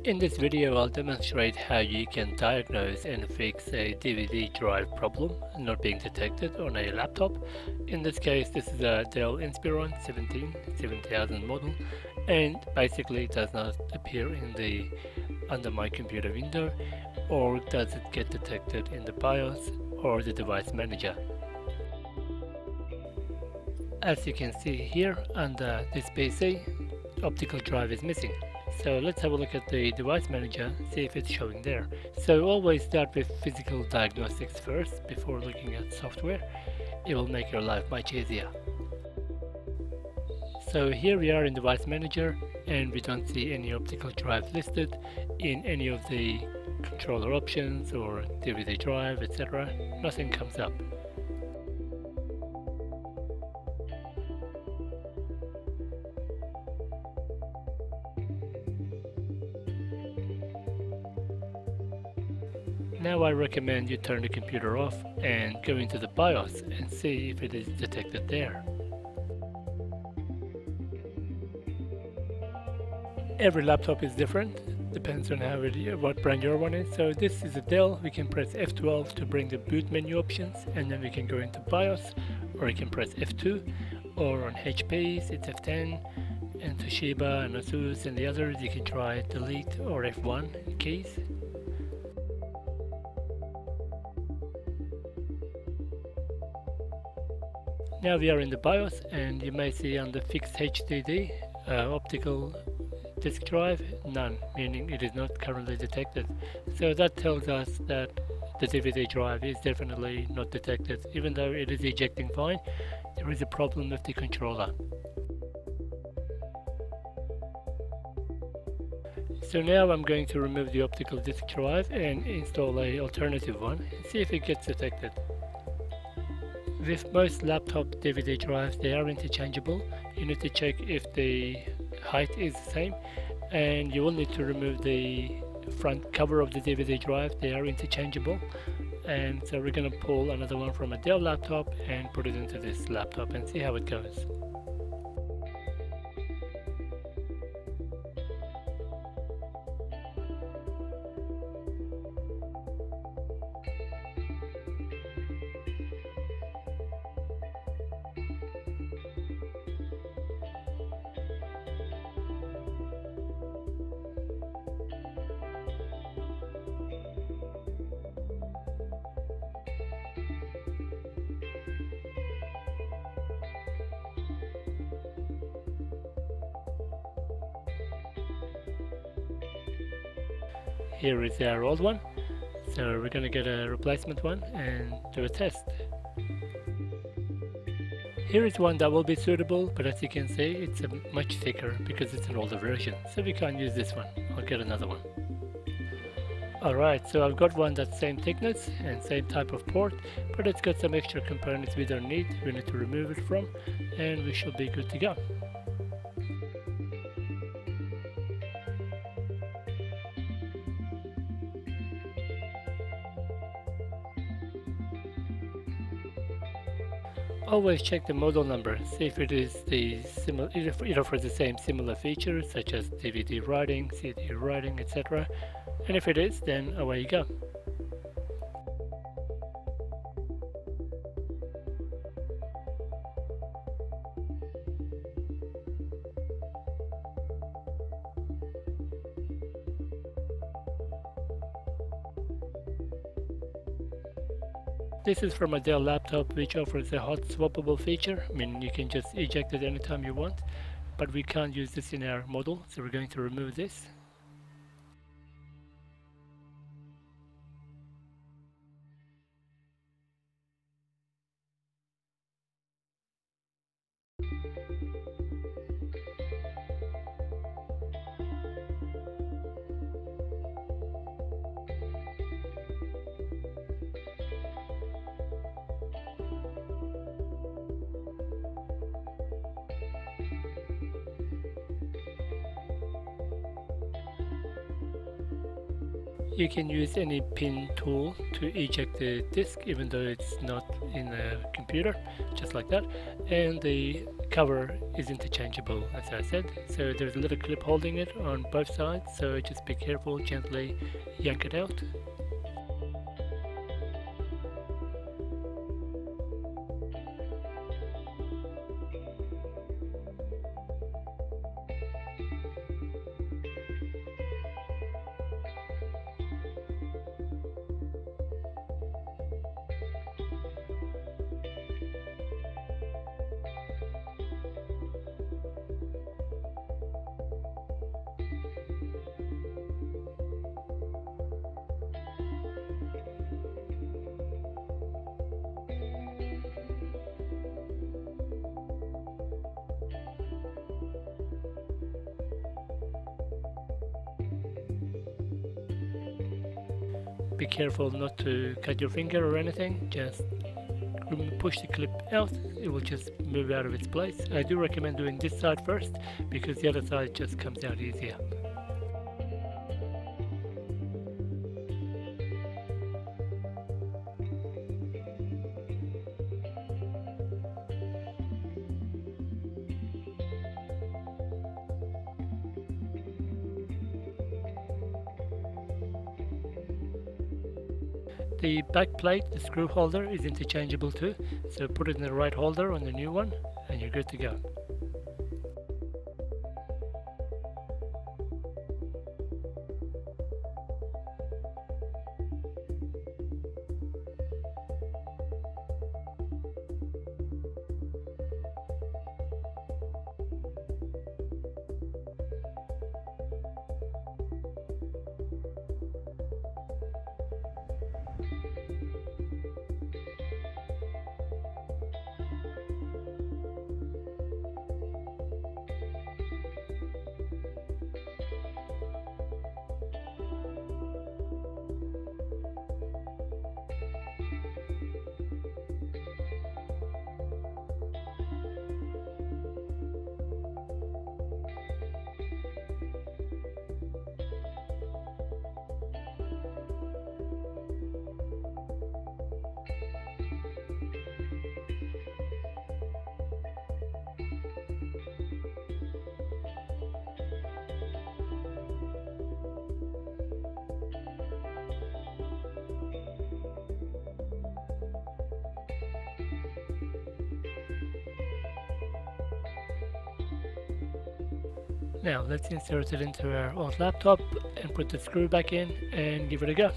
In this video, I'll demonstrate how you can diagnose and fix a DVD drive problem not being detected on a laptop. In this case, this is a Dell Inspiron 7000 model, and basically does not appear in the under my computer window, or does it get detected in the BIOS or the device manager. As you can see here under this PC, optical drive is missing. So let's have a look at the device manager, see if it's showing there. So always start with physical diagnostics first before looking at software. It will make your life much easier. So here we are in device manager, and we don't see any optical drive listed in any of the controller options or DVD drive, etc. Nothing comes up. Now I recommend you turn the computer off and go into the BIOS and see if it is detected there. Every laptop is different, depends on what brand your one is. So this is a Dell. We can press F12 to bring the boot menu options, and then we can go into BIOS, or you can press F2, or on HPs it's F10, and Toshiba and Asus and the others you can try delete or F1 keys. Now we are in the BIOS, and you may see under fixed HDD, optical disk drive, none, meaning it is not currently detected. So that tells us that the DVD drive is definitely not detected. Even though it is ejecting fine, there is a problem with the controller. So now I'm going to remove the optical disk drive and install an alternative one and see if it gets detected. With most laptop DVD drives, they are interchangeable. You need to check if the height is the same, and you will need to remove the front cover of the DVD drive. They are interchangeable, and so we're going to pull another one from a Dell laptop and put it into this laptop and see how it goes. Here is our old one, so we're going to get a replacement one and do a test. Here is one that will be suitable, but as you can see it's much thicker because it's an older version, so we can't use this one. I'll get another one. Alright, so I've got one that's same thickness and same type of port, but it's got some extra components we don't need, we need to remove it from, and we should be good to go. Always check the model number, see if it is it offers the same similar features such as DVD writing, CD writing, etc. And if it is, then away you go. This is from a Dell laptop which offers a hot swappable feature, meaning you can just eject it anytime you want, but we can't use this in our model, so we're going to remove this. You can use any pin tool to eject the disk even though it's not in a computer, just like that. And the cover is interchangeable, as I said, so there's a little clip holding it on both sides, so just be careful, gently yank it out. Be careful not to cut your finger or anything, just push the clip out, it will just move out of its place. I do recommend doing this side first because the other side just comes out easier. The back plate, the screw holder, is interchangeable too, so put it in the right holder on the new one and you're good to go. Now let's insert it into our old laptop and put the screw back in and give it a go.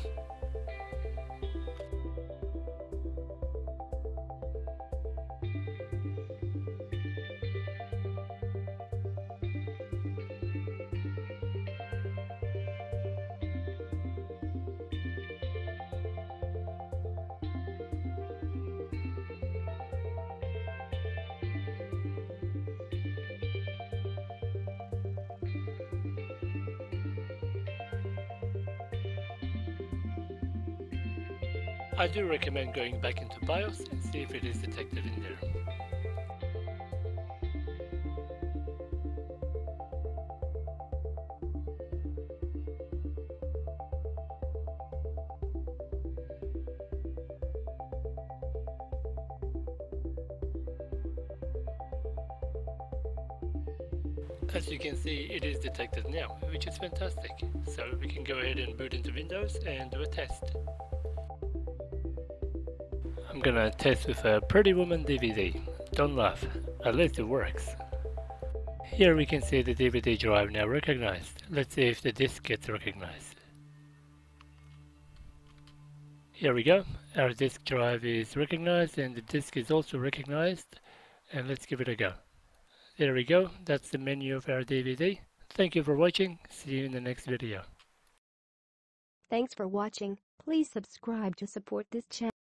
I do recommend going back into BIOS and see if it is detected in there. As you can see, it is detected now, which is fantastic. So we can go ahead and boot into Windows and do a test. I'm gonna test with a Pretty Woman DVD. Don't laugh, at least it works. Here we can see the DVD drive now recognized. Let's see if the disk gets recognized. Here we go, our disk drive is recognized and the disk is also recognized, and let's give it a go. There we go, that's the menu of our DVD. Thank you for watching, see you in the next video. Thanks for watching, please subscribe to support this channel.